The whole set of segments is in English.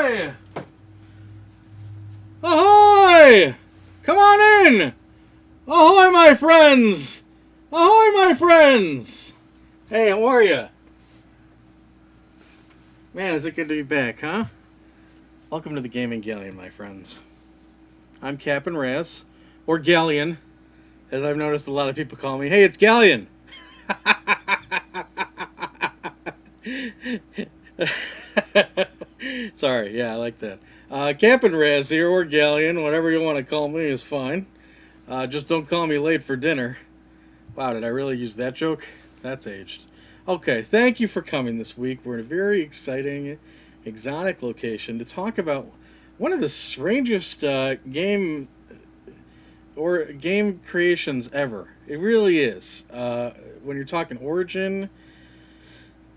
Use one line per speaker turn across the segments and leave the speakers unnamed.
Ahoy! Ahoy! Come on in! Ahoy, my friends! Ahoy, my friends! Hey, how are you? Man, is it good to be back, huh? Welcome to the Gaming Galleon, my friends. I'm Captain Raz, or Galleon, as I've noticed a lot of people call me. Hey, it's Galleon! Sorry, yeah, I like that. Captain Raz here, or Galleon, whatever you want to call me is fine. Just don't call me late for dinner. Wow, did I really use that joke? That's aged. Okay, thank you for coming this week. We're in a very exciting, exotic location to talk about one of the strangest game creations ever. It really is. When you're talking origin,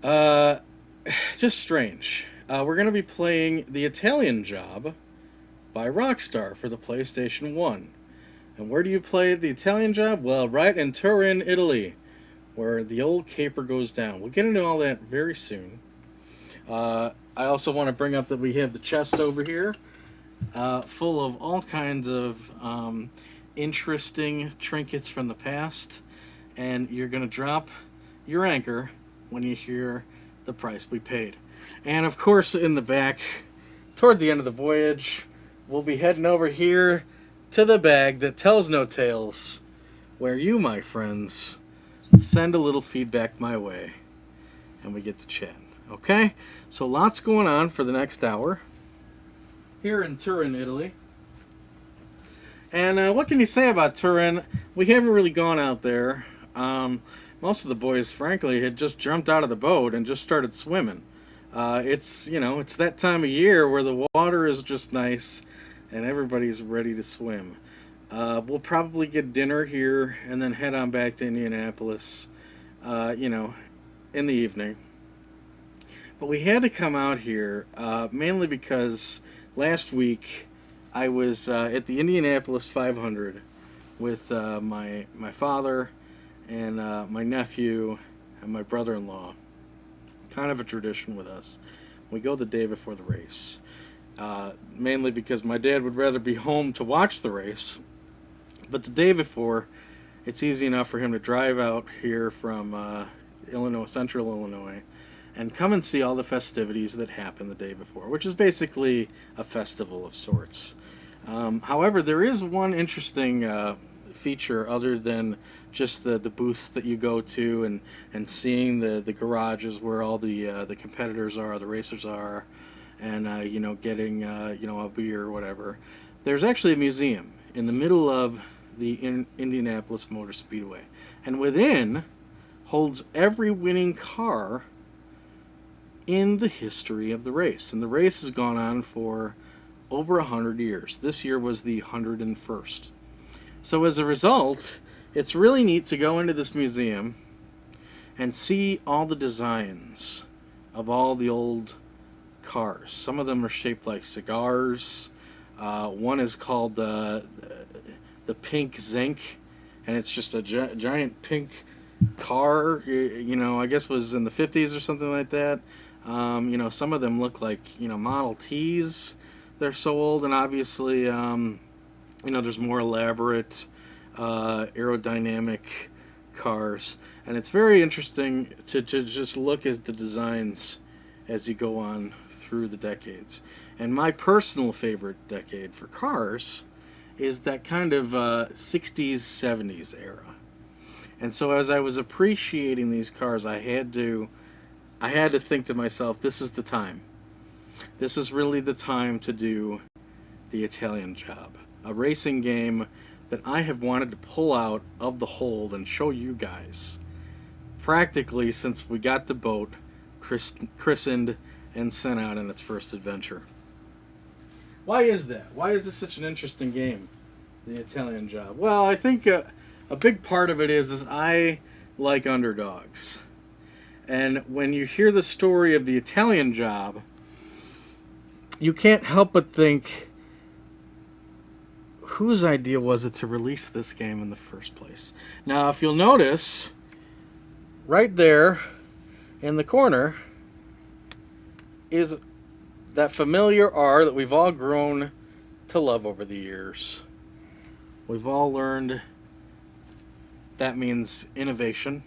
just strange. We're going to be playing The Italian Job by Rockstar for the PlayStation 1. And where do you play The Italian Job? Well, right in Turin, Italy, where the old caper goes down. We'll get into all that very soon. I also want to bring up that we have the chest over here, full of all kinds of interesting trinkets from the past. And you're going to drop your anchor when you hear the price we paid. And of course, in the back, toward the end of the voyage, we'll be heading over here to the bag that tells no tales, where you, my friends, send a little feedback my way, and we get to chat. Okay? So lots going on for the next hour here in Turin, Italy. And what can you say about Turin? We haven't really gone out there. Most of the boys, frankly, had just jumped out of the boat and just started swimming. It's that time of year where the water is just nice and everybody's ready to swim. We'll probably get dinner here and then head on back to Indianapolis, in the evening. But we had to come out here mainly because last week I was at the Indianapolis 500 with my father and my nephew and my brother-in-law. Kind of a tradition with us. We go the day before the race. Mainly because my dad would rather be home to watch the race. But the day before, it's easy enough for him to drive out here from central Illinois, and come and see all the festivities that happen the day before, which is basically a festival of sorts. However, there is one interesting feature other than just the booths that you go to and seeing the garages where all the competitors are, the racers are, and getting a beer or whatever. There's actually a museum in the middle of the Indianapolis Motor Speedway, and within holds every winning car in the history of the race. And the race has gone on for over 100 years. This year was the 101st. So as a result, it's really neat to go into this museum and see all the designs of all the old cars. Some of them are shaped like cigars. One is called the Pink Zinc, and it's just a giant pink car. I guess was in the 50s or something like that. Some of them look like Model Ts. They're so old, and obviously, there's more elaborate aerodynamic cars, and it's very interesting to just look at the designs as you go on through the decades. And my personal favorite decade for cars is that kind of 60s, 70s era. And so as I was appreciating these cars, I had to think to myself, this is the time. This is really the time to do The Italian Job, a racing game that I have wanted to pull out of the hold and show you guys practically since we got the boat christened and sent out in its first adventure. Why is that? Why is this such an interesting game, The Italian Job? Well, I think a big part of it is I like underdogs. And when you hear the story of The Italian Job, you can't help but think, whose idea was it to release this game in the first place? Now, if you'll notice, right there in the corner is that familiar R that we've all grown to love over the years. We've all learned that means innovation,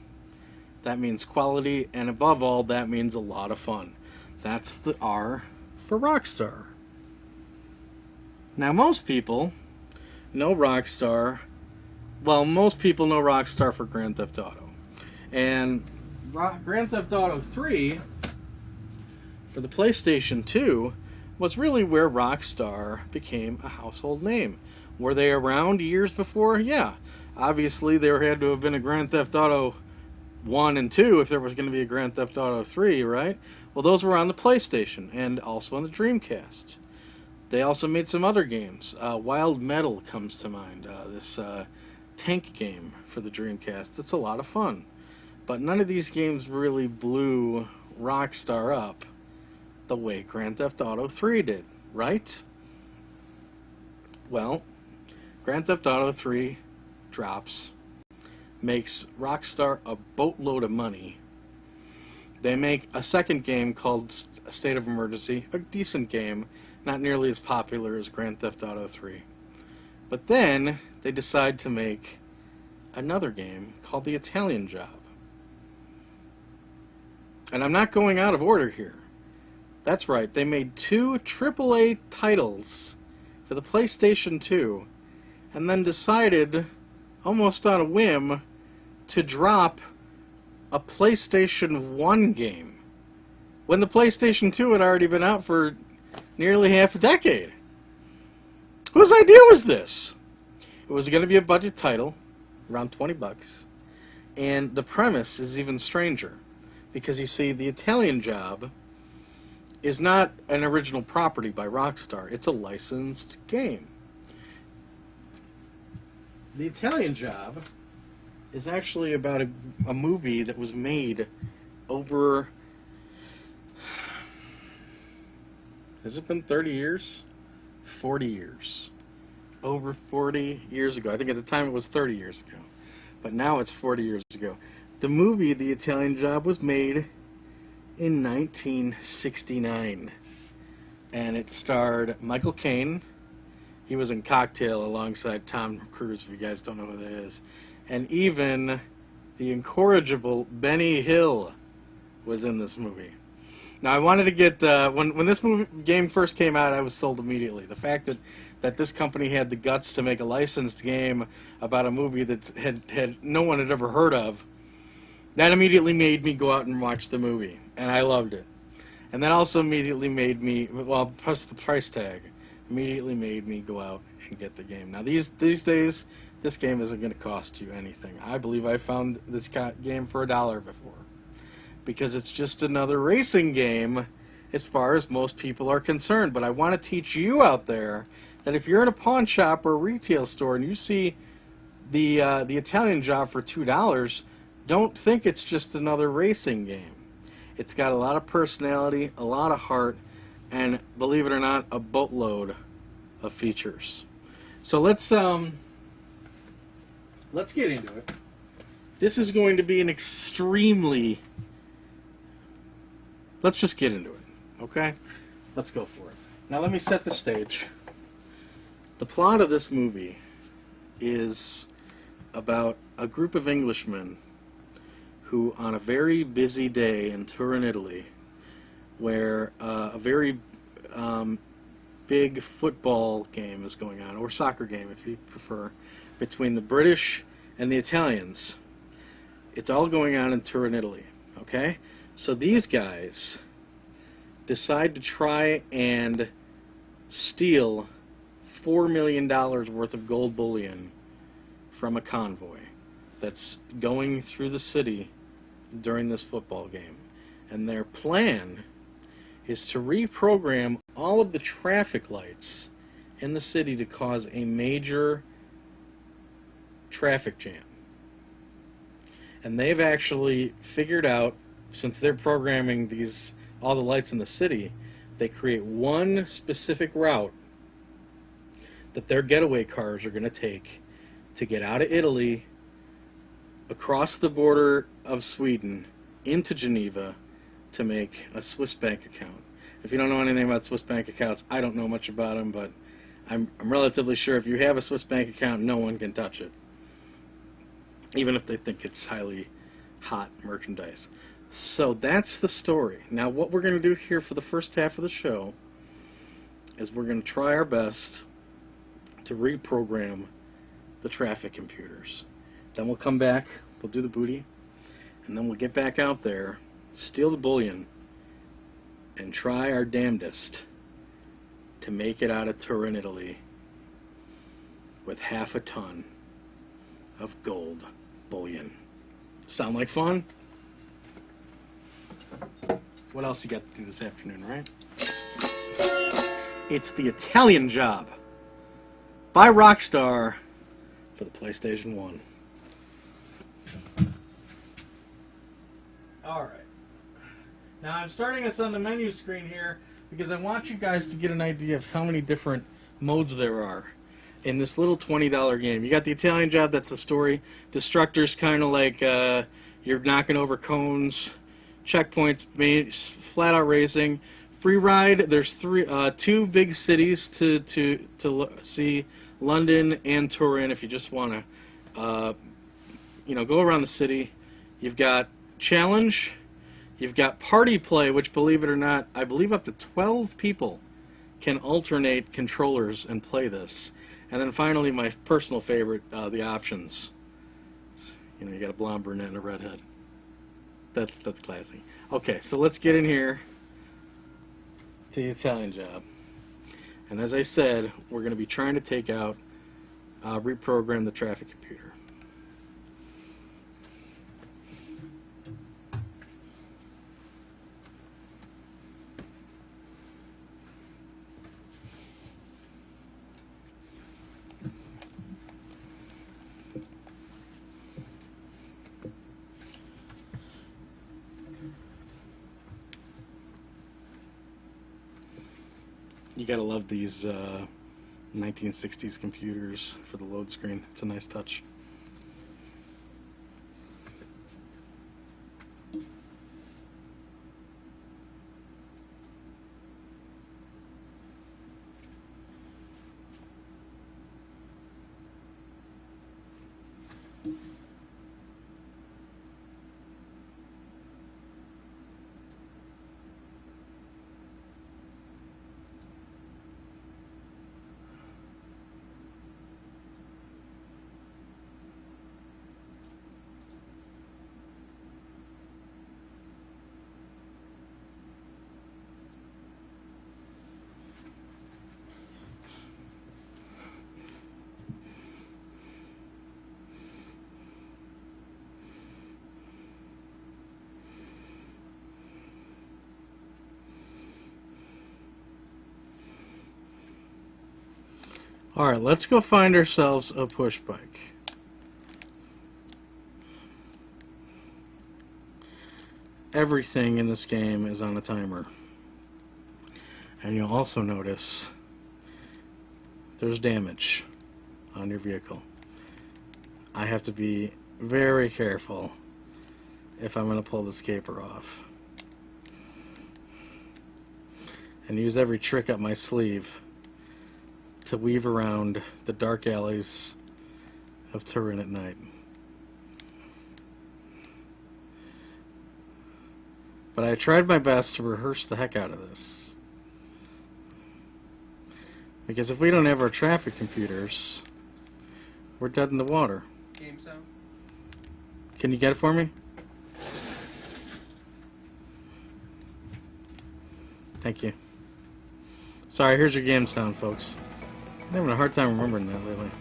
that means quality, and above all, that means a lot of fun. That's the R for Rockstar. Now, most people know Rockstar. Well, most people know Rockstar for Grand Theft Auto. And Grand Theft Auto 3 for the PlayStation 2 was really where Rockstar became a household name. Were they around years before? Yeah. Obviously, there had to have been a Grand Theft Auto 1 and 2 if there was going to be a Grand Theft Auto 3, right? Well, those were on the PlayStation and also on the Dreamcast. They also made some other games. Wild Metal comes to mind. This tank game for the Dreamcast. That's a lot of fun. But none of these games really blew Rockstar up the way Grand Theft Auto 3 did, right? Well, Grand Theft Auto 3 drops, makes Rockstar a boatload of money. They make a second game called State of Emergency, a decent game, not nearly as popular as Grand Theft Auto 3. But then they decide to make another game called The Italian Job. And I'm not going out of order here. That's right, they made 2 AAA titles for the PlayStation 2 and then decided, almost on a whim, to drop a PlayStation 1 game when the PlayStation 2 had already been out for nearly half a decade. Whose idea was this? It was going to be a budget title, around $20, and the premise is even stranger because, you see, The Italian Job is not an original property by Rockstar. It's a licensed game. The Italian Job is actually about a movie that was made over... Has it been 30 years? 40 years. Over 40 years ago. I think at the time it was 30 years ago. But now it's 40 years ago. The movie, The Italian Job, was made in 1969. And it starred Michael Caine. He was in Cocktail alongside Tom Cruise, if you guys don't know who that is. And even the incorrigible Benny Hill was in this movie. Now, I wanted to get... when this game first came out, I was sold immediately. The fact that this company had the guts to make a licensed game about a movie that had no one had ever heard of, that immediately made me go out and watch the movie. And I loved it. And that also immediately made me... Well, plus the price tag immediately made me go out and get the game. Now, these days, this game isn't going to cost you anything. I believe I found this game for $1 before. Because it's just another racing game as far as most people are concerned. But I want to teach you out there that if you're in a pawn shop or a retail store and you see the Italian Job for $2, don't think it's just another racing game. It's got a lot of personality, a lot of heart, and believe it or not, a boatload of features. So let's get into it. This is going to be an extremely... Let's just get into it, okay? Let's go for it. Now let me set the stage. The plot of this movie is about a group of Englishmen who, on a very busy day in Turin, Italy, where a very big football game is going on, or soccer game if you prefer, between the British and the Italians. It's all going on in Turin, Italy, okay? So these guys decide to try and steal $4 million worth of gold bullion from a convoy that's going through the city during this football game. And their plan is to reprogram all of the traffic lights in the city to cause a major traffic jam. And they've actually figured out, since they're programming all the lights in the city, they create one specific route that their getaway cars are going to take to get out of Italy, across the border of Sweden, into Geneva, to make a Swiss bank account. If you don't know anything about Swiss bank accounts, I don't know much about them, but I'm relatively sure if you have a Swiss bank account, no one can touch it, even if they think it's highly hot merchandise. So that's the story. Now what we're going to do here for the first half of the show is we're going to try our best to reprogram the traffic computers. Then we'll come back, we'll do the booty, and then we'll get back out there, steal the bullion, and try our damnedest to make it out of Turin, Italy with half a ton of gold bullion. Sound like fun? What else you got to do this afternoon, right? It's the Italian Job by Rockstar for the PlayStation 1. Alright. Now I'm starting us on the menu screen here because I want you guys to get an idea of how many different modes there are in this little $20 game. You got the Italian Job, that's the story. Destructor's kind of like you're knocking over cones. Checkpoints, flat out racing. Free ride, there's two big cities to see, London and Turin if you just want to go around the city. You've got challenge, you've got party play, which, believe it or not, I believe up to 12 people can alternate controllers and play this. And then finally, my personal favorite, the options. You got a blonde, brunette, and a redhead. That's classy. Okay, so let's get in here to the Italian Job. And as I said, we're going to be trying to take out, reprogram the traffic computer. You gotta love these 1960s computers for the load screen. It's a nice touch. Alright, let's go find ourselves a push bike. Everything in this game is on a timer. And you'll also notice there's damage on your vehicle. I have to be very careful if I'm going to pull this caper off. And use every trick up my sleeve to weave around the dark alleys of Turin at night. But I tried my best to rehearse the heck out of this. Because if we don't have our traffic computers, we're dead in the water.
Game sound?
Can you get it for me? Thank you. Sorry, here's your game sound, folks. I'm having a hard time remembering that lately.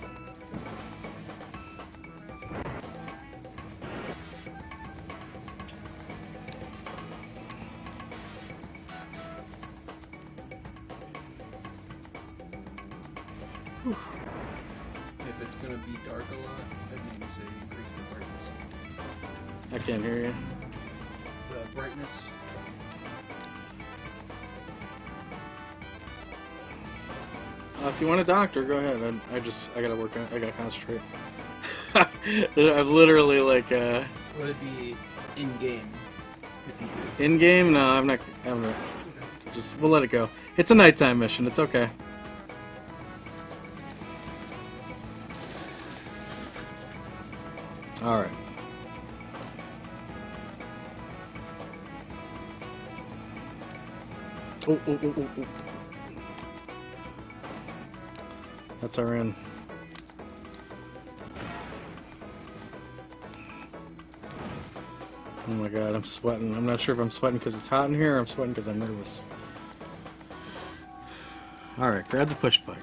If it's going to be dark a lot, I need to say increase the brightness.
I can't hear you.
The brightness.
If you want a doctor, go ahead. I gotta work on it. I gotta concentrate. I'm literally like,
Would it be in-game if you do?
in game? No, I'm not. we'll let it go. It's a nighttime mission. It's okay. All right. Oh, oh, oh, oh, oh. That's our end. Oh my god, I'm sweating. I'm not sure if I'm sweating because it's hot in here or I'm sweating because I'm nervous. Alright, grab the push bike.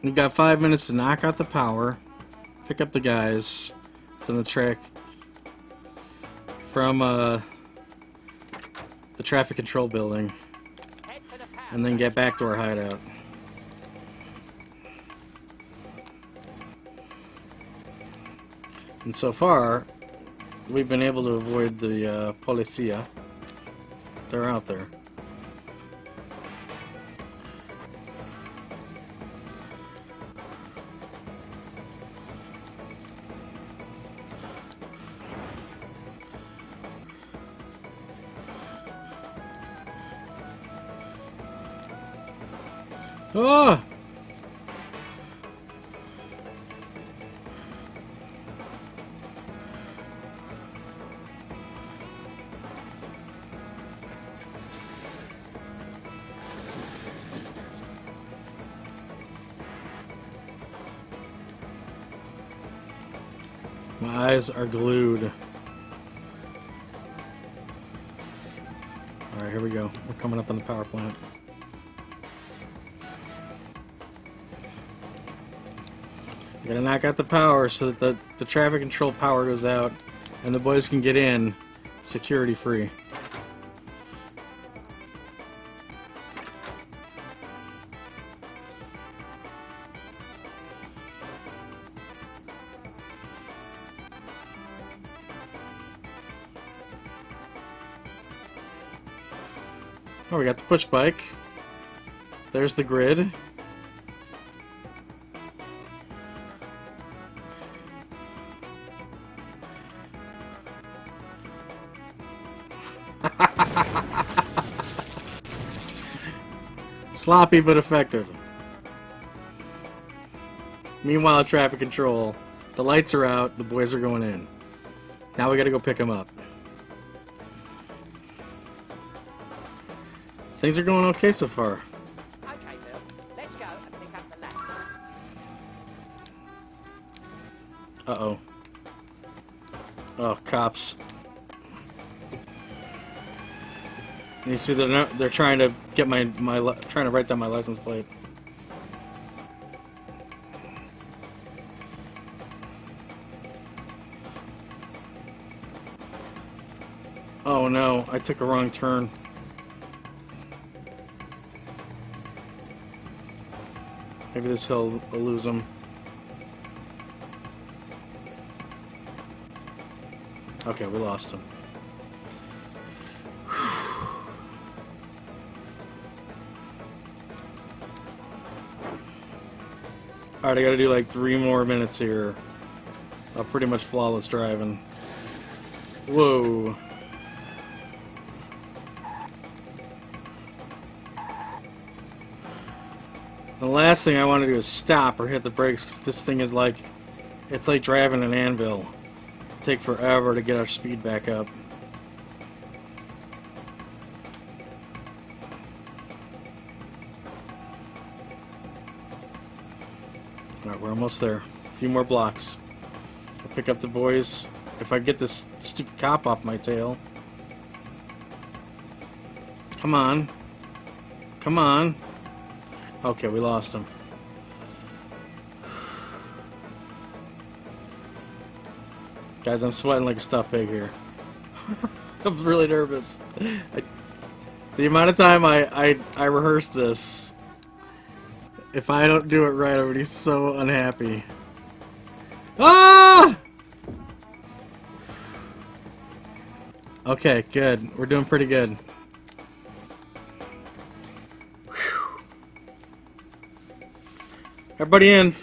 We've got 5 minutes to knock out the power, pick up the guys from the track, from the traffic control building, and then get back to our hideout. And so far, we've been able to avoid the policia. They're out there. Oh! My eyes are glued. Alright, here we go. We're coming up on the power plant. We gotta knock out the power so that the traffic control power goes out and the boys can get in security free. Oh, we got the push bike. There's the grid. Sloppy but effective. Meanwhile, traffic control. The lights are out. The boys are going in. Now we gotta go pick them up. Things are going okay so far.
Okay, Bill. Let's go and pick up the lad.
Uh-oh. Oh, cops. You see, they're trying to get trying to write down my license plate. Oh no, I took a wrong turn. Maybe this hill will lose them. Okay, we lost him. Alright, I gotta do like 3 more minutes here of pretty much flawless driving. Whoa. The last thing I want to do is stop or hit the brakes because this thing is like, it's like driving an anvil. It'll take forever to get our speed back up. Alright, we're almost there. A few more blocks. I'll pick up the boys. If I get this stupid cop off my tail. Come on. Come on. Okay, we lost him. Guys, I'm sweating like a stuffed pig here. I'm really nervous. The amount of time I rehearsed this, if I don't do it right, I'm gonna be so unhappy. Ah! Okay, good. We're doing pretty good. Everybody in.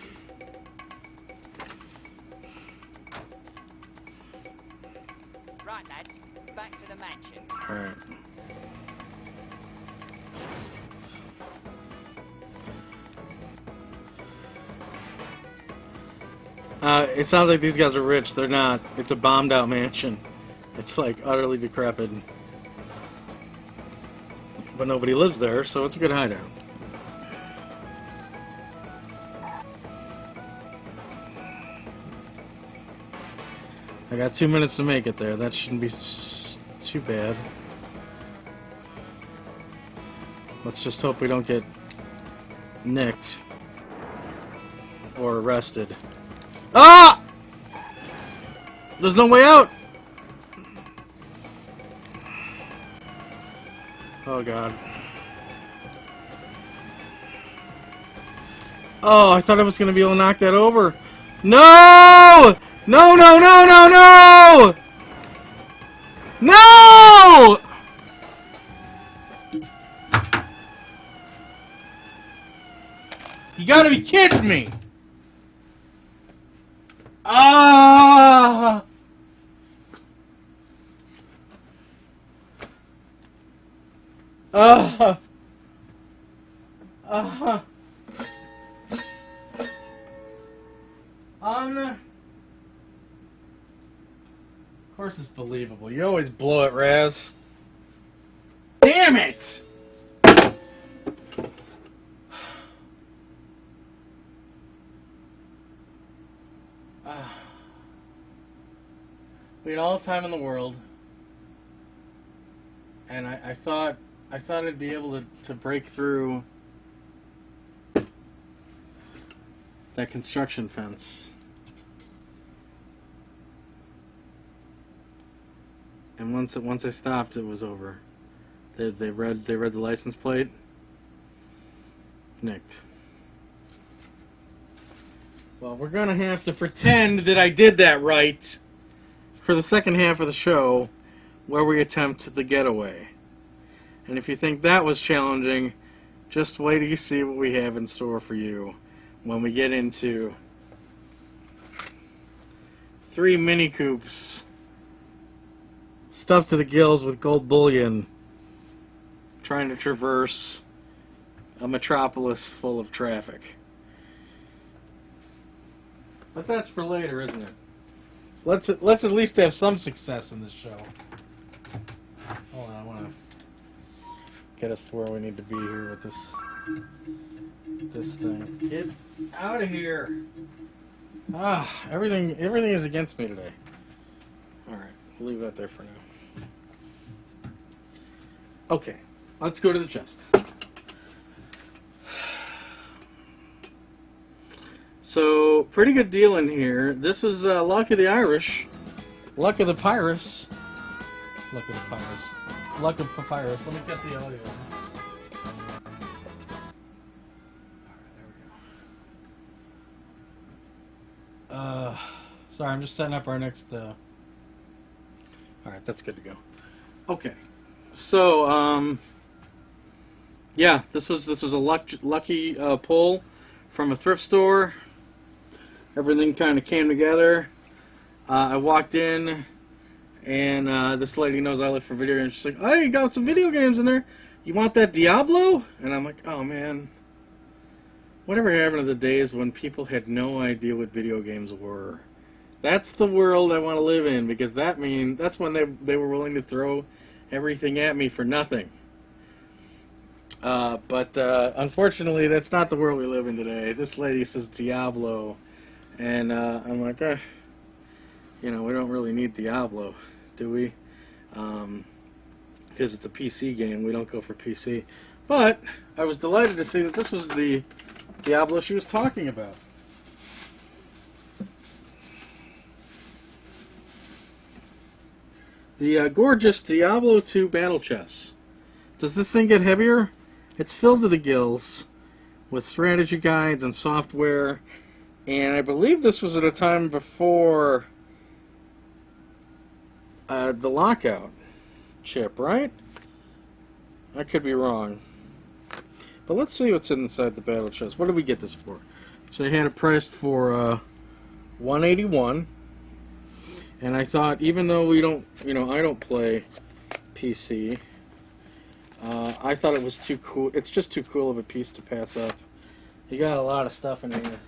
Alright. It sounds like these guys are rich. They're not. It's a bombed out mansion. It's like utterly decrepit. But nobody lives there, so it's a good hideout. I got 2 minutes to make it there. That shouldn't be too bad. Let's just hope we don't get nicked or arrested. Ah! There's no way out! Oh god. Oh, I thought I was gonna be able to knock that over. No! No, no, no, no, no! No! You gotta be kidding me! Ah! Of course it's believable. You always blow it, Raz. Damn it! We had all the time in the world, and I thought I'd be able to break through that construction fence. And once I stopped, it was over. They read the license plate. Nicked. Well, we're gonna have to pretend that I did that right for the second half of the show, where we attempt the getaway. And if you think that was challenging, just wait till you see what we have in store for you when we get into 3 Mini Coupes stuffed to the gills with gold bullion, trying to traverse a metropolis full of traffic. But that's for later, isn't it? Let's at least have some success in this show. Hold on, I want to get us to where we need to be here with this thing. Get out of here! Everything is against me today. All right, we'll leave that there for now. Okay, let's go to the chest. So, pretty good deal in here. This is Luck of the Irish. Luck of the Pirates. Luck of the Pirates. Luck of Papyrus. Let me get the audio. Alright, there we go. Sorry, I'm just setting up our next... Alright, that's good to go. Okay. So, yeah, this was a lucky pull from a thrift store. Everything kind of came together. I walked in, and this lady knows I live for video games. She's like, "Oh, you got some video games in there. You want that Diablo?" And I'm like, "Oh man, whatever happened to the days when people had no idea what video games were? That's the world I want to live in, because that's when they were willing to throw everything at me for nothing." But unfortunately, that's not the world we live in today. This lady says Diablo. And I'm like, we don't really need Diablo, do we? Because it's a PC game, we don't go for PC. But I was delighted to see that this was the Diablo she was talking about. The gorgeous Diablo 2 battle chess. Does this thing get heavier? It's filled to the gills with strategy guides and software. And I believe this was at a time before the lockout chip, right? I could be wrong. But let's see what's inside the battle chest. What did we get this for? So they had it priced for $181. And I thought, even though we don't, I don't play PC. I thought it was too cool. It's just too cool of a piece to pass up. You got a lot of stuff in here.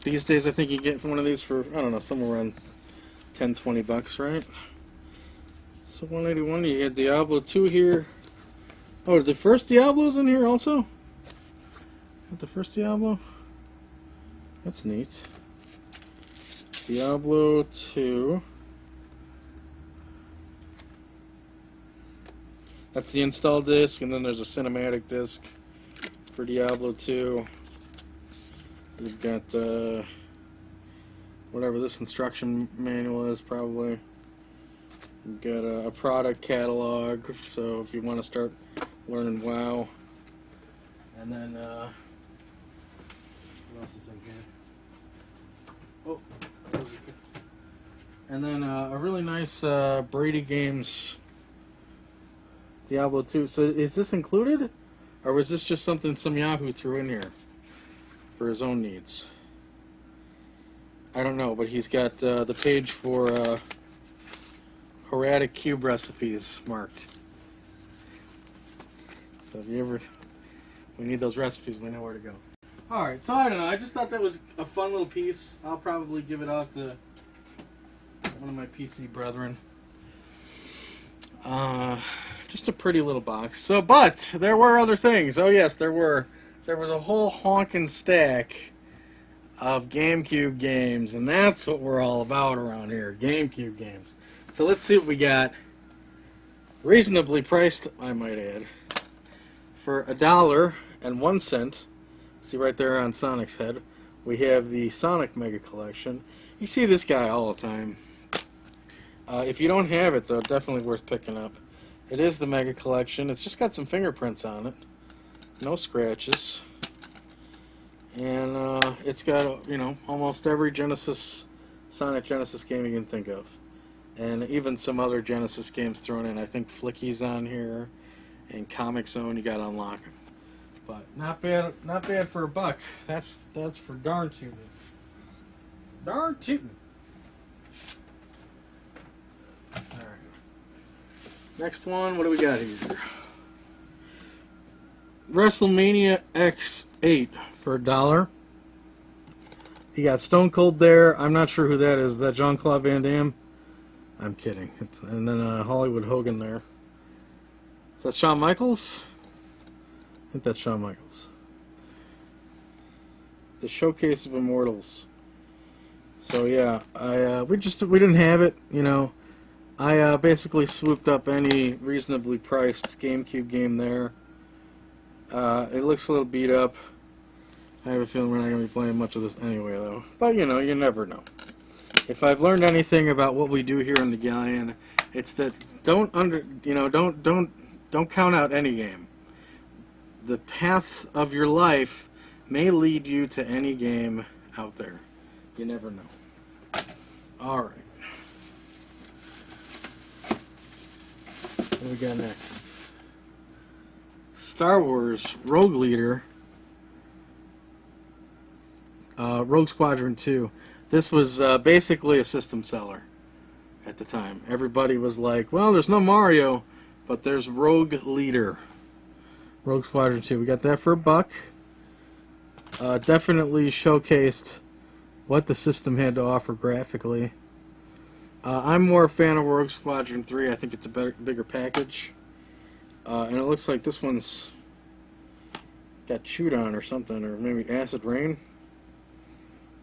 These days, I think you get one of these for, I don't know, somewhere around $10-20, right? So 181. You get Diablo 2 here. Oh, the first Diablo's in here also? The first Diablo? That's neat. Diablo 2. That's the install disc, and then there's a cinematic disc for Diablo 2. We've got whatever this instruction manual is, probably. We've got a product catalog, so if you want to start learning WoW. And then, what else is in here? Oh, and then a really nice Brady Games Diablo 2. So is this included? Or was this just something some Yahoo threw in here for his own needs? I don't know, but he's got the page for Horatic Cube recipes marked. So if you ever, we need those recipes, we know where to go. Alright, so I don't know, I just thought that was a fun little piece. I'll probably give it off to one of my PC brethren. Just a pretty little box. So, but there were other things. Oh yes, there were. There was a whole honkin' stack of GameCube games, and that's what we're all about around here, GameCube games. So let's see what we got. Reasonably priced, I might add, for $1.01. See right there on Sonic's head, we have the Sonic Mega Collection. You see this guy all the time. If you don't have it, though, definitely worth picking up. It is the Mega Collection. It's just got some fingerprints on it. No scratches. And it's got, you know, almost every Sonic Genesis game you can think of. And even some other Genesis games thrown in. I think Flicky's on here. And Comic Zone, you got to unlock them. But not bad for $1. That's for darn tootin'. Darn tootin'. Alright. Next one, what do we got here? WrestleMania X8 for $1. You got Stone Cold there. I'm not sure who that is. Is that Jean-Claude Van Damme? I'm kidding. And then Hollywood Hogan there. Is that Shawn Michaels? I think that's Shawn Michaels. The Showcase of Immortals. So yeah, we didn't have it, you know. I basically swooped up any reasonably priced GameCube game there. It looks a little beat up. I have a feeling we're not going to be playing much of this anyway, though. But you know, you never know. If I've learned anything about what we do here in the Galleon, it's that don't count out any game. The path of your life may lead you to any game out there. You never know. All right. What do we got next? Star Wars Rogue Leader. Rogue Squadron 2. This was basically a system seller at the time. Everybody was like, well, there's no Mario, but there's Rogue Leader. Rogue Squadron 2. We got that for $1. Definitely showcased what the system had to offer graphically. I'm more a fan of Rogue Squadron 3. I think it's a bigger package. And it looks like this one's got chewed on or something, or maybe Acid Rain.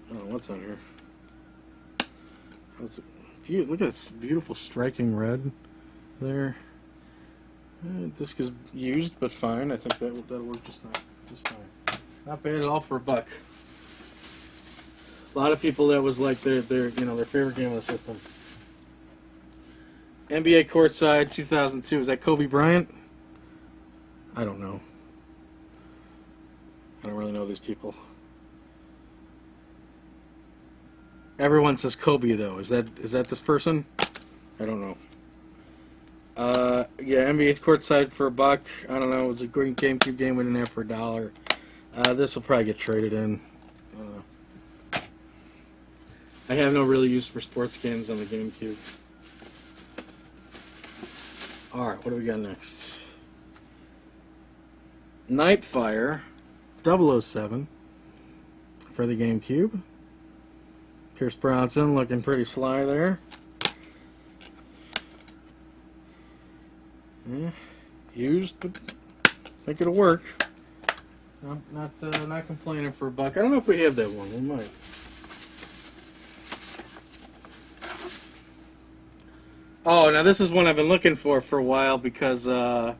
I don't know what's on here. Look at this beautiful striking red there. Disc is used, but fine. I think that'll work just fine. Not bad at all for $1. A lot of people, that was like their favorite game of the system. NBA Courtside 2002. Is that Kobe Bryant? I don't know. I don't really know these people. Everyone says Kobe, though. Is that this person? I don't know. Yeah, NBA Courtside for $1. I don't know. It was a great GameCube game we didn't have for $1. This will probably get traded in. I don't know. I have no really use for sports games on the GameCube. Alright, what do we got next? Nightfire 007 for the GameCube. Pierce Bronson looking pretty sly there. Yeah, used, but think it'll work. No, not complaining for a buck. I don't know if we have that one. We might. Oh, now this is one I've been looking for a while because I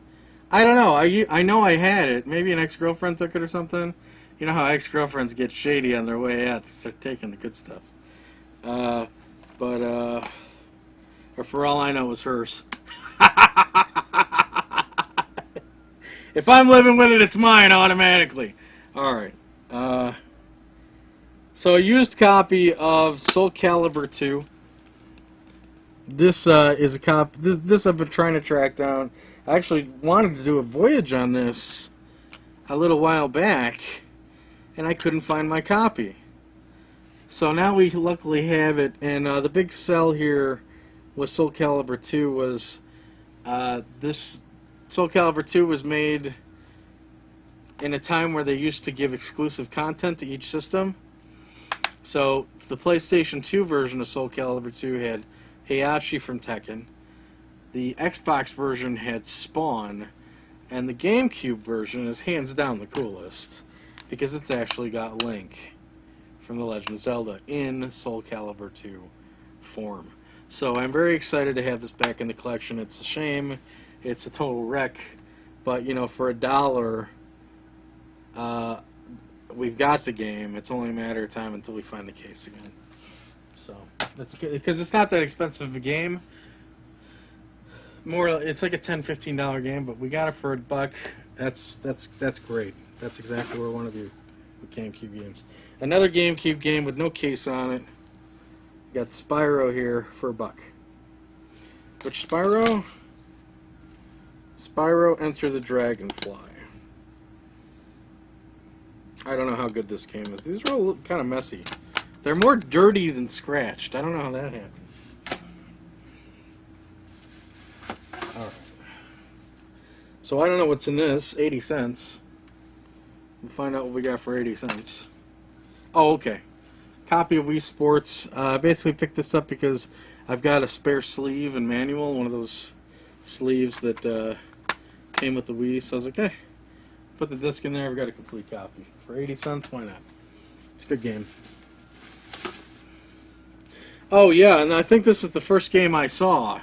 don't know. I know I had it. Maybe an ex-girlfriend took it or something. You know how ex-girlfriends get shady on their way out. They start taking the good stuff. Or for all I know, it was hers. If I'm living with it, it's mine automatically. All right. So a used copy of Soul Calibur 2. This is a copy. This I've been trying to track down. I actually wanted to do a voyage on this a little while back, and I couldn't find my copy. So now we luckily have it, and the big sell here with Soul Calibur 2 was this. Soul Calibur 2 was made in a time where they used to give exclusive content to each system. So the PlayStation 2 version of Soul Calibur 2 had Heihachi from Tekken. The Xbox version had Spawn. And the GameCube version is hands down the coolest, because it's actually got Link from The Legend of Zelda in Soul Calibur 2 form. So I'm very excited to have this back in the collection. It's a shame it's a total wreck, but you know, for $1, we've got the game. It's only a matter of time until we find the case again. So that's good, because it's not that expensive of a game. It's like a $10-15 game, but we got it for $1. That's great. That's exactly where I want to be with GameCube games. Another GameCube game with no case on it. Got Spyro here for $1. Which Spyro? Spyro Enter the Dragonfly. I don't know how good this game is. These are all kind of messy. They're more dirty than scratched. I don't know how that happened. Alright. So I don't know what's in this. 80 cents. We'll find out what we got for 80 cents. Oh, okay. Copy of Wii Sports. I basically picked this up because I've got a spare sleeve and manual. One of those sleeves that came with the Wii. So I was like, hey, put the disc in there. I've got a complete copy. For 80 cents, why not? It's a good game. Oh, yeah, and I think this is the first game I saw.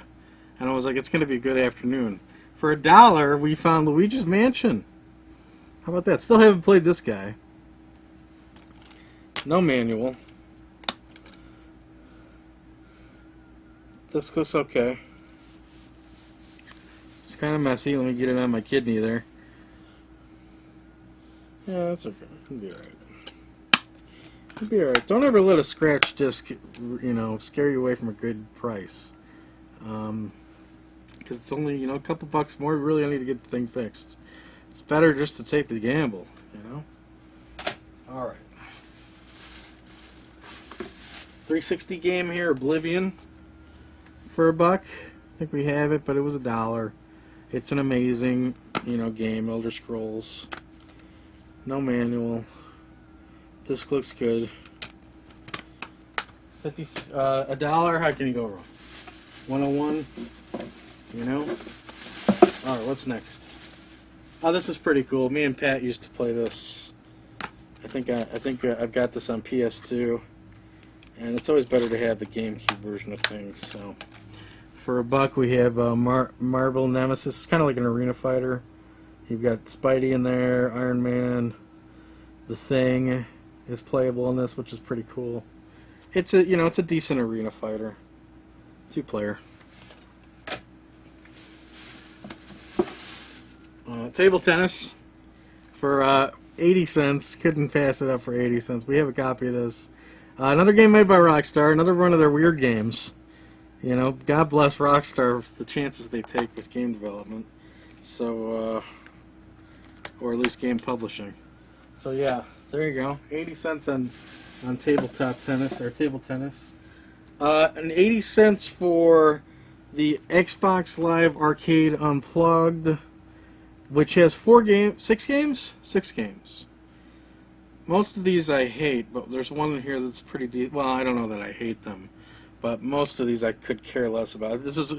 And I was like, it's going to be a good afternoon. For $1, we found Luigi's Mansion. How about that? Still haven't played this guy. No manual. This looks okay. It's kind of messy. Let me get it on my kidney there. Yeah, that's okay. It'll be alright. It'll be alright. Don't ever let a scratch disc, scare you away from a good price. Because it's only, a couple bucks more. You really need to get the thing fixed. It's better just to take the gamble, Alright. 360 game here, Oblivion. For $1. I think we have it, but it was $1. It's an amazing, game. Elder Scrolls. No manual. This looks good. $1. How can you go wrong? 101. Alright, what's next? Oh, this is pretty cool. Me and Pat used to play this. I think I've got this on PS2, and it's always better to have the GameCube version of things. So, for $1, we have Marble Nemesis. It's kind of like an arena fighter. You've got Spidey in there, Iron Man. The Thing is playable in this, which is pretty cool. It's a decent arena fighter. 2-player. Table tennis for 80 cents. Couldn't pass it up for 80 cents. We have a copy of this. Another game made by Rockstar. Another one of their weird games. God bless Rockstar for the chances they take with game development. So, or at least game publishing. So yeah, there you go. 80 cents on tabletop tennis or table tennis. And 80 cents for The Xbox Live Arcade Unplugged, which has 6 games? 6 games. Most of these I hate, but there's one in here that's pretty deep. Well, I don't know that I hate them, but most of these I could care less about. This is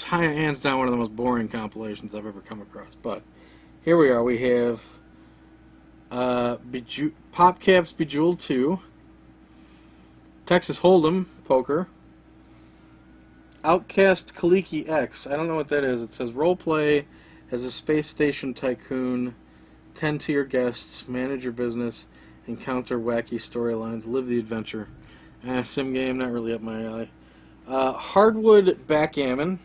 hands down one of the most boring compilations I've ever come across. But here we are. We have PopCap's Bejeweled 2, Texas Hold'em Poker, Outcast Kaliki X. I don't know what that is. It says role play as a space station tycoon, tend to your guests, manage your business, encounter wacky storylines, live the adventure. Sim game, not really up my alley. Hardwood Backgammon.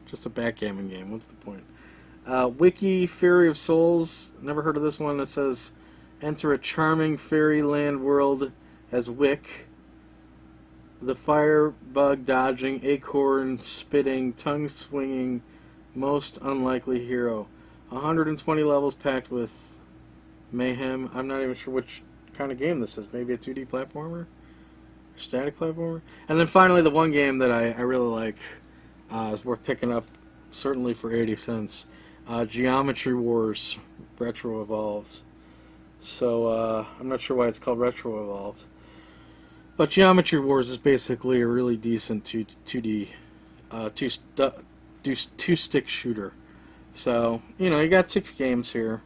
Just a backgammon game. What's the point? Wiki Fairy of Souls. Never heard of this one. It says enter a charming fairyland world as Wick, the firebug dodging, acorn spitting, tongue swinging, most unlikely hero. 120 levels packed with mayhem. I'm not even sure which kind of game this is. Maybe a 2D platformer? Static platformer? And then finally, the one game that I really like is worth picking up, certainly for 80 cents. Geometry Wars Retro Evolved. So, I'm not sure why it's called Retro Evolved. But Geometry Wars is basically a really decent 2D, two-stick shooter. So, you know, you got 6 games here.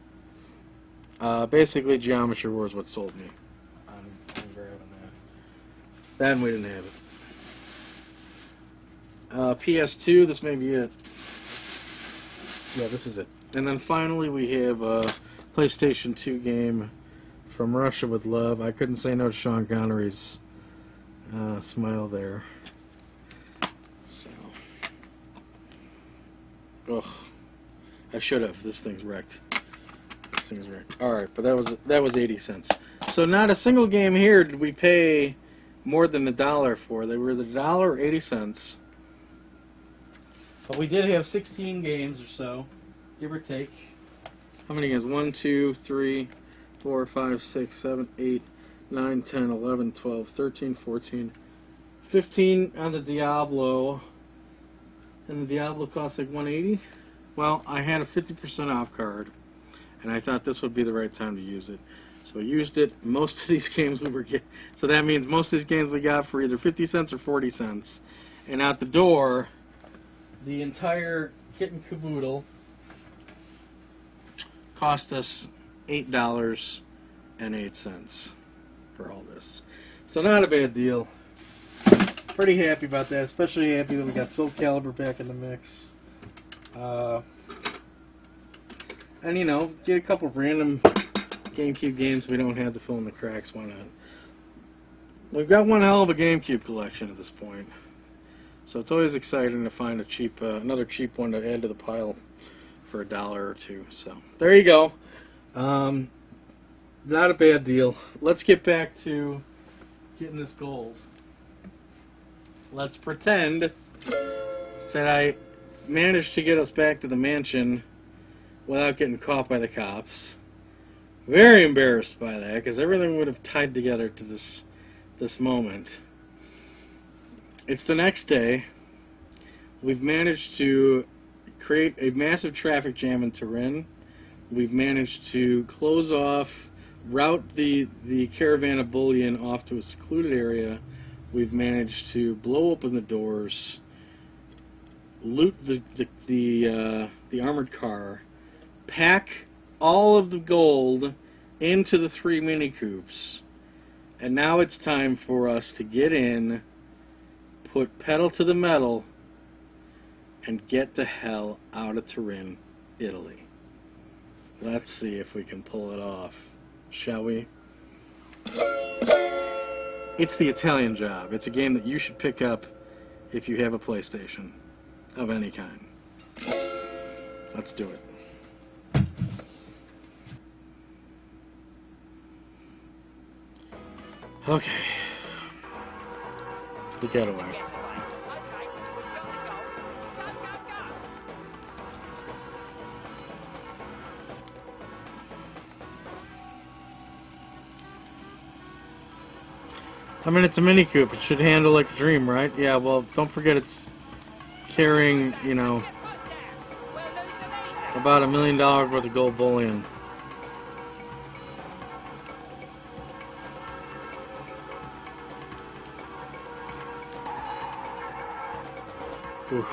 Basically, Geometry Wars is what sold me. I'm grabbing that. Then we didn't have it. PS2, this may be it. Yeah, this is it. And then finally we have a PlayStation 2 game, From Russia with Love. I couldn't say no to Sean Connery's smile there. So, ugh, I should have. This thing's wrecked. All right, but that was 80 cents. So not a single game here did we pay more than $1 for. They were the $1 or 80 cents. But we did have 16 games or so, give or take. How many games? 1, 2, 3, 4, 5, 6, 7, 8, 9, 10, 11, 12, 13, 14, 15 on the Diablo. And the Diablo cost like $180. Well, I had a 50% off card, and I thought this would be the right time to use it. So I used it. Most of these games we were getting, so that means most of these games we got for either 50 cents or 40 cents. And out the door, the entire kit and caboodle cost us $8.08 for all this. So not a bad deal. Pretty happy about that, especially happy that we got Soul Calibur back in the mix. And, you know, get a couple random GameCube games we don't have to fill in the cracks. Why not? We've got one hell of a GameCube collection at this point. So it's always exciting to find a cheap, another cheap one to add to the pile for $1 or $2. So there you go. Not a bad deal. Let's get back to getting this gold. Let's pretend that I managed to get us back to the mansion without getting caught by the cops. Very embarrassed by that, because everything would have tied together to this moment. It's the next day. We've managed to create a massive traffic jam in Turin. We've managed to close off, route the caravan of bullion off to a secluded area. We've managed to blow open the doors, loot the armored car, pack all of the gold into the 3 Mini Coupes, and now it's time for us to get in, put pedal to the metal, and get the hell out of Turin, Italy. Let's see if we can pull it off, shall we? It's the Italian Job. It's a game that you should pick up if you have a PlayStation of any kind. Let's do it. Okay. The getaway.
Getaway. Okay, we've got the goal. Go, go, go!
I mean, it's a Mini Coupe. It should handle like a dream, right? Yeah, well, don't forget it's carrying, you know, about $1 million worth of gold bullion. Oof.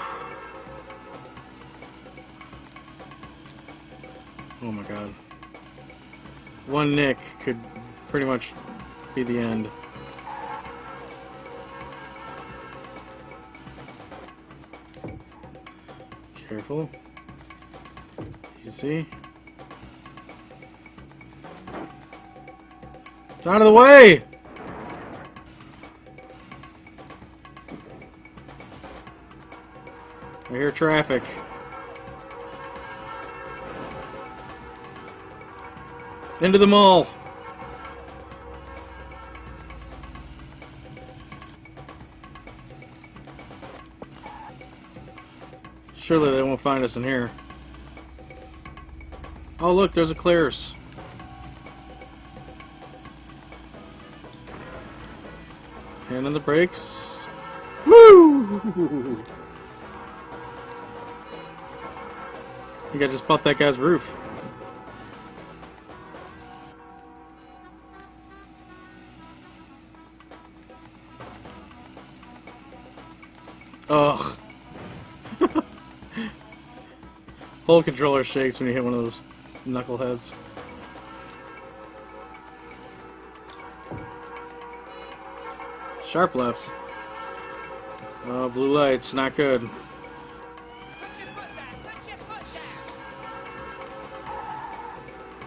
Oh my god. One nick could pretty much be the end. Careful. Easy. Get out of the way! I hear traffic. Into the mall. Surely they won't find us in here. Oh look, there's a Claire's. Hand on the brakes. Woo! I think I just popped that guy's roof. Ugh. Whole controller shakes when you hit one of those knuckleheads. Sharp left. Oh, blue lights, not good.
Put your foot down. Put your foot down.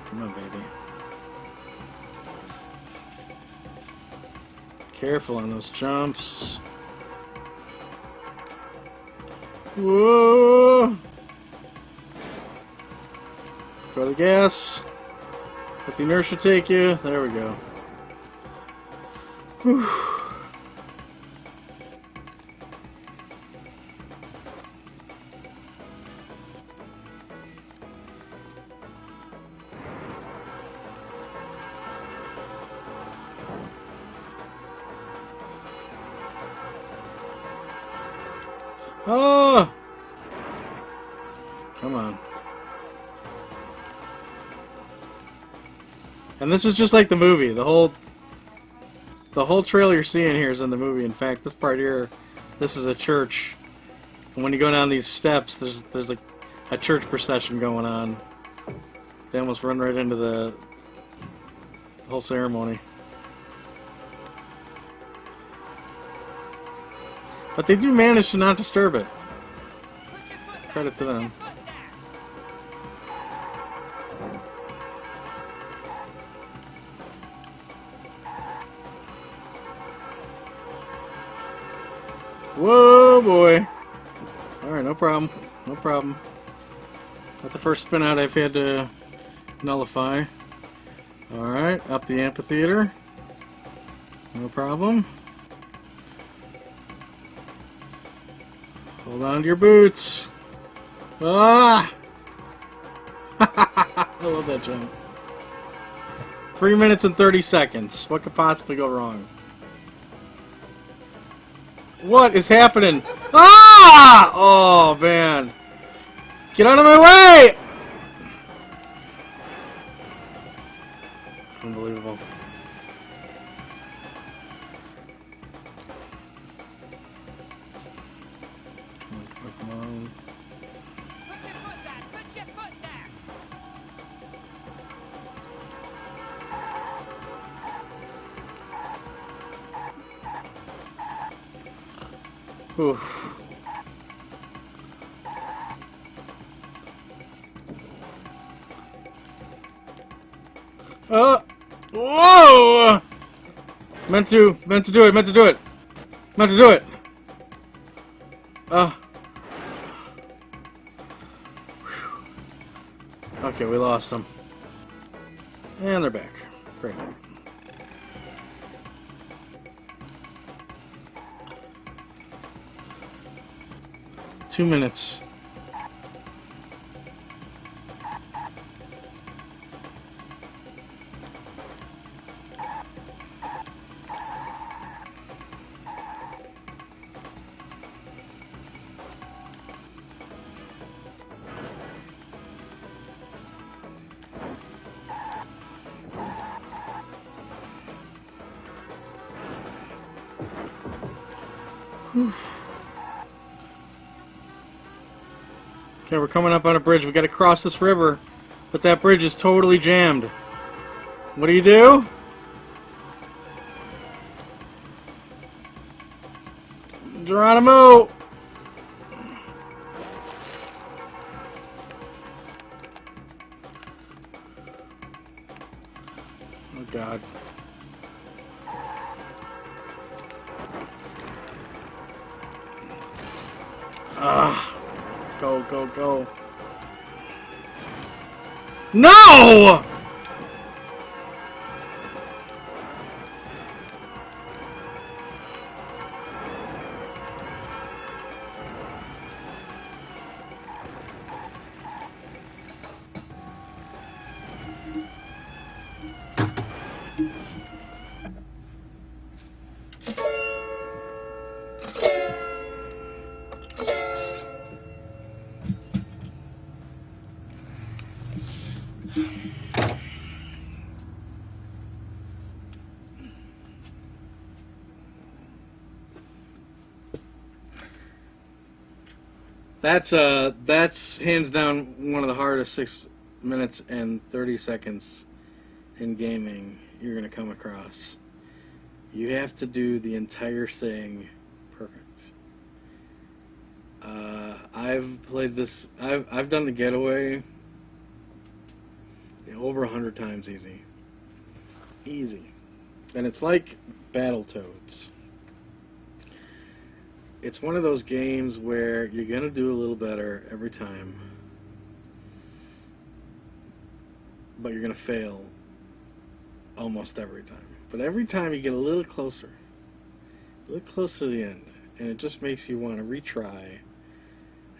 Come on, baby. Careful on those jumps. Whoa! Go to the gas. Let the inertia take you. There we go. Whew. Oh! Come on. And this is just like the movie. The whole trail you're seeing here is in the movie. In fact, this part here, this is a church. And when you go down these steps, there's like a church procession going on. They almost run right into the whole ceremony. But they do manage to not disturb it. Credit to them. Whoa, boy. Alright, no problem. No problem. Not the first spin out I've had to nullify. Alright, up the amphitheater. No problem. Hold on to your boots. Ah! I love that jump. 3 minutes and 30 seconds. What could possibly go wrong? What is happening? Ah! Oh, man. Get out of my way! Unbelievable. Come on.
Put your foot down. Put your foot down.
Whew. Whoa! Meant to do it, meant to do it. Meant to do it. Okay, we lost them. And they're back. Great. Two minutes. Okay, we're coming up on a bridge. We got to cross this river, but that bridge is totally jammed. What do you do? Geronimo! Oh, God. Ah. Go, go, go. No! That's hands down one of the hardest 6 minutes and 30 seconds in gaming you're gonna come across. You have to do the entire thing perfect. I've played this. I've done the getaway over 100 times easy, and it's like Battletoads. It's one of those games where you're going to do a little better every time, but you're going to fail almost every time. But every time you get a little closer to the end, and it just makes you want to retry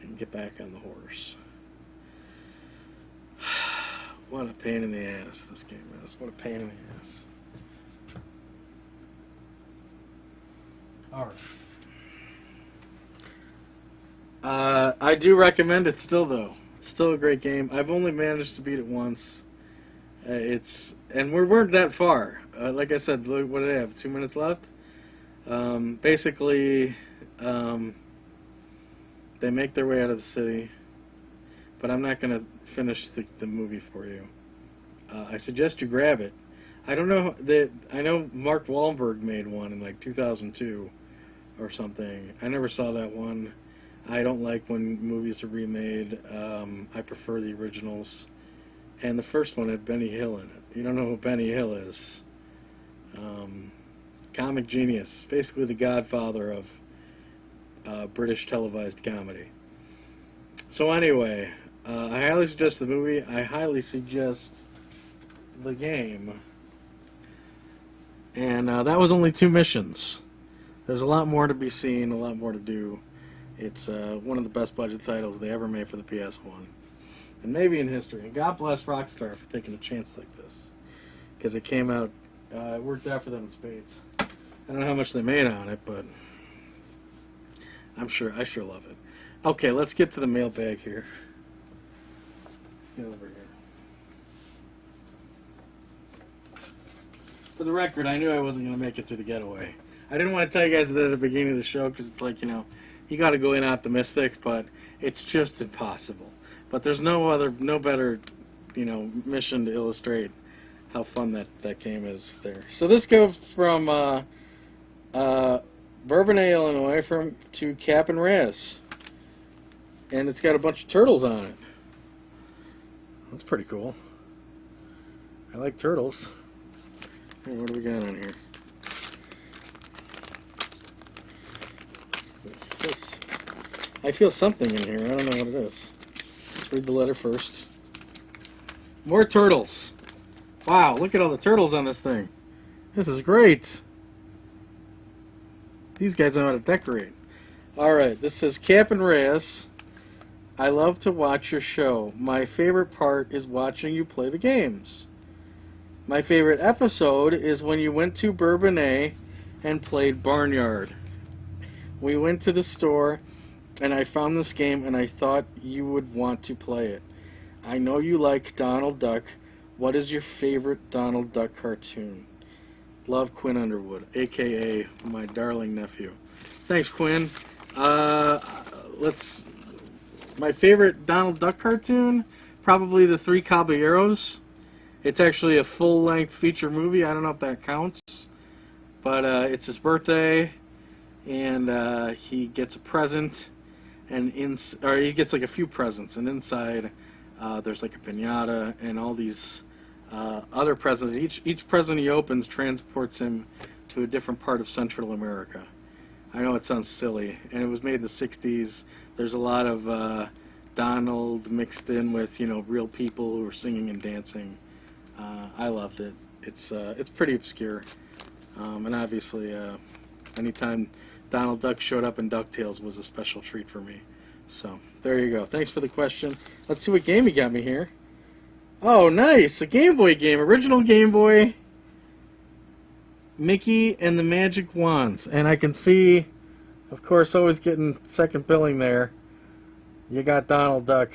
and get back on the horse. What a pain in the ass this game is. What a pain in the ass. Alright. I do recommend it still, though. Still a great game. I've only managed to beat it once. And we weren't that far. Like I said, what did I have? 2 minutes left? Basically, they make their way out of the city, but I'm not going to finish the movie for you. I suggest you grab it. I don't know I know Mark Wahlberg made one in like 2002 or something. I never saw that one. I don't like when movies are remade. I prefer the originals. And the first one had Benny Hill in it. You don't know who Benny Hill is. Comic genius. Basically the godfather of British televised comedy. So anyway, I highly suggest the movie. I highly suggest the game. And that was only 2 missions. There's a lot more to be seen, a lot more to do. It's one of the best budget titles they ever made for the PS1. And maybe in history. And God bless Rockstar for taking a chance like this. Because it came out, it worked out for them in spades. I don't know how much they made on it, but I sure love it. Okay, let's get to the mailbag here. Let's get over here. For the record, I knew I wasn't going to make it through the getaway. I didn't want to tell you guys that at the beginning of the show because it's like, you got to go in optimistic, but it's just impossible. But there's no better, mission to illustrate how fun that game is there. So this goes from Bourbonnais, Illinois, to Cap and Reyes, and it's got a bunch of turtles on it. That's pretty cool. I like turtles. Hey, what do we got on here? I feel something in here. I don't know what it is. Let's read the letter first. More turtles. Wow, look at all the turtles on this thing. This is great. These guys know how to decorate. Alright, this says Cap and Reyes. I love to watch your show. My favorite part is watching you play the games. My favorite episode is when you went to Bourbonnais and played Barnyard. We went to the store and I found this game and I thought you would want to play it. I know you like Donald Duck. What is your favorite Donald Duck cartoon? Love, Quinn Underwood, a.k.a. my darling nephew. Thanks, Quinn. My favorite Donald Duck cartoon, probably The Three Caballeros. It's actually a full-length feature movie. I don't know if that counts. But it's his birthday, and he gets a present, and he gets like a few presents, and inside there's like a piñata and all these other presents. Each present he opens transports him to a different part of Central America. I know it sounds silly, and it was made in the 60s. There's a lot of Donald mixed in with real people who are singing and dancing. I loved it. It's pretty obscure. And obviously, anytime Donald Duck showed up in DuckTales was a special treat for me. So, there you go. Thanks for the question. Let's see what game you got me here. Oh, nice! A Game Boy game. Original Game Boy. Mickey and the Magic Wands. And I can see, of course, always getting second billing there. You got Donald Duck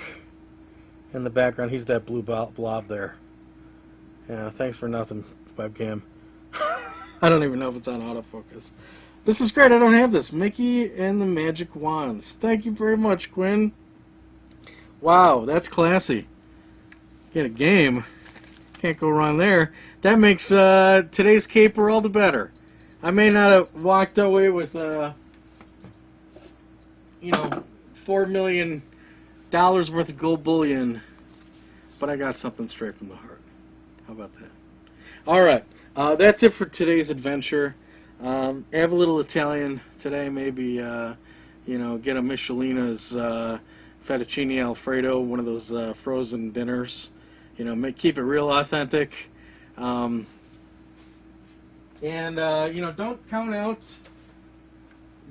in the background. He's that blue blob there. Yeah, thanks for nothing, webcam. I don't even know if it's on autofocus. This is great. I don't have this. Mickey and the Magic Wands. Thank you very much, Quinn. Wow, that's classy. Get a game. Can't go wrong there. That makes today's caper all the better. I may not have walked away with, $4 million worth of gold bullion, but I got something straight from the heart. How about that? All right. That's it for today's adventure. Have a little Italian today, maybe, get a Michelina's fettuccine Alfredo, one of those frozen dinners. Keep it real authentic. Don't count out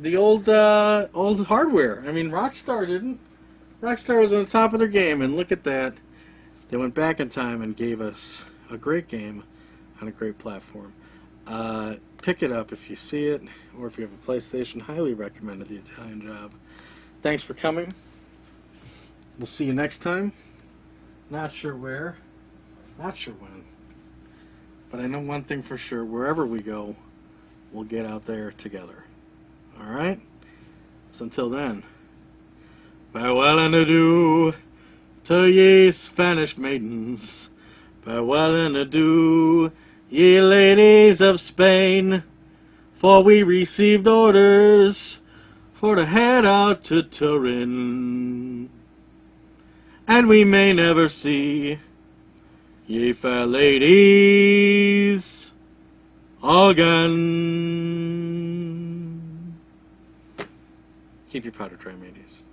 the old hardware. I mean, Rockstar didn't. Rockstar was on the top of their game, and look at that. They went back in time and gave us a great game on a great platform. Pick it up if you see it, or if you have a PlayStation. Highly recommended the Italian Job. Thanks for coming. We'll see you next time. Not sure where, not sure when, but I know one thing for sure: wherever we go, we'll get out there together. All right. So until then, farewell and adieu to ye Spanish maidens. Farewell and adieu, ye ladies of Spain, for we received orders for to head out to Turin, and we may never see ye fair ladies again. Keep your powder dry, mateys.